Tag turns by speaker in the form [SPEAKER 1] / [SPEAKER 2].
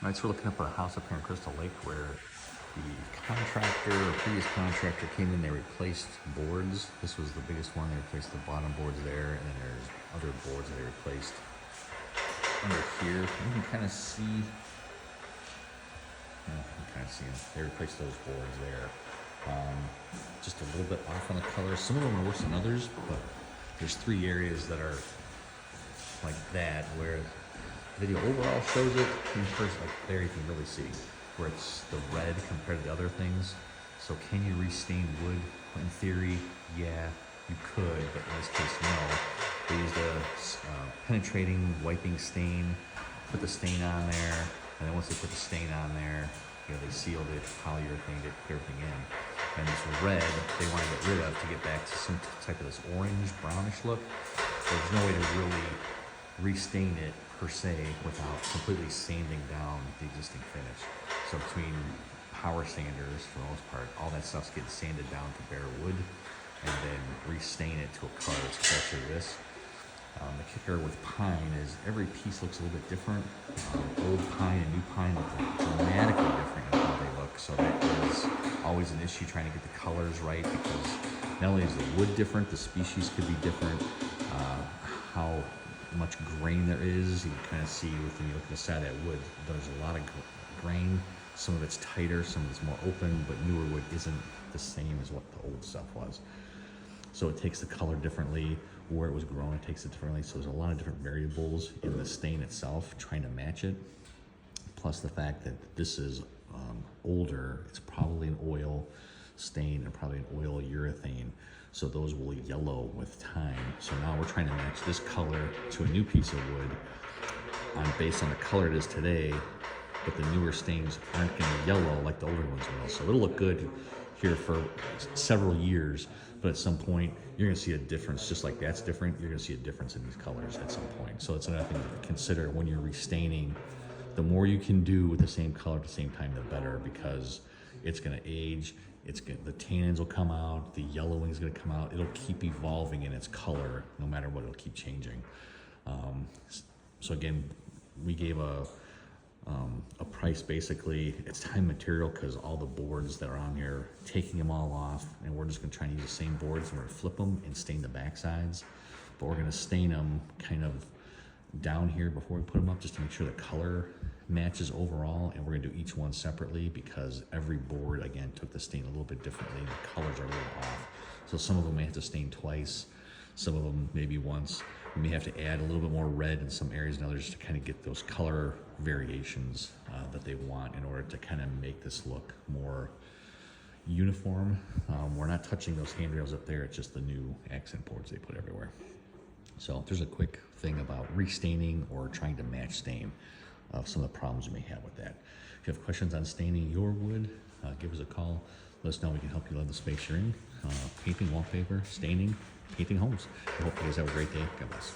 [SPEAKER 1] Alright, so we're looking up at a house up here in Crystal Lake where the contractor or previous contractor came in, they replaced boards. This was the biggest one, they replaced the bottom boards there, and then there's other boards that they replaced under here. You can kind of see, they replaced those boards there. Just a little bit off on the colors. Some of them are worse than others, but there's 3 areas that are like that where the video overall shows it. In first, like there you can really see where it's the red compared to the other things. So can you restain wood? In theory, yeah, you could, but in this case, no. They used a penetrating wiping stain, put the stain on there, and then once they put the stain on there, you know, they sealed it, polyurethane it, put everything in. And this red, they want to get rid of to get back to some type of this orange, brownish look. There's no way to really restain it per se without completely sanding down the existing finish. So between power sanders, for the most part, all that stuff's getting sanded down to bare wood and then restain it to a color that's closer to this. The kicker with pine is every piece looks a little bit different. Old pine and new pine look dramatically different in how they look. So that is always an issue, trying to get the colors right, because not only is the wood different, the species could be different. How much grain there is, you can kind of see when you look at the side of that wood, there's a lot of grain. Some of it's tighter, some of it's more open, but newer wood isn't the same as what the old stuff was. So it takes the color differently. Where it was grown, it takes it differently. So there's a lot of different variables in the stain itself, trying to match it. Plus the fact that this is older, it's probably an oil stain and probably an oil urethane. So those will yellow with time. So now we're trying to match this color to a new piece of wood based on the color it is today, but the newer stains aren't going to yellow like the older ones will. So it'll look good here for several years, but at some point you're going to see a difference. Just like that's different, you're going to see a difference in these colors at some point. So it's another thing to consider when you're restaining. The more you can do with the same color at the same time, the better, because it's going to age. The tannins will come out, the yellowing is going to come out. It'll keep evolving in its color no matter what. It'll keep changing. So again, we gave a price. Basically it's time material, because all the boards that are on here, taking them all off, and we're just going to try and use the same boards, and we're going to flip them and stain the back sides, but we're going to stain them kind of down here before we put them up, just to make sure the color matches overall. And we're going to do each one separately, because every board again took the stain a little bit differently. The colors are a little off, so some of them may have to stain twice, some of them maybe once. We may have to add a little bit more red in some areas and others to kind of get those color variations that they want in order to kind of make this look more uniform. We're not touching those handrails up there, it's just the new accent boards they put everywhere. So there's a quick thing about restaining or trying to match stain, some of the problems you may have with that. If you have questions on staining your wood, give us a call. Let us know. We can help you love the space you're in. Painting, wallpaper, staining, painting homes. I hope you guys have a great day. God bless.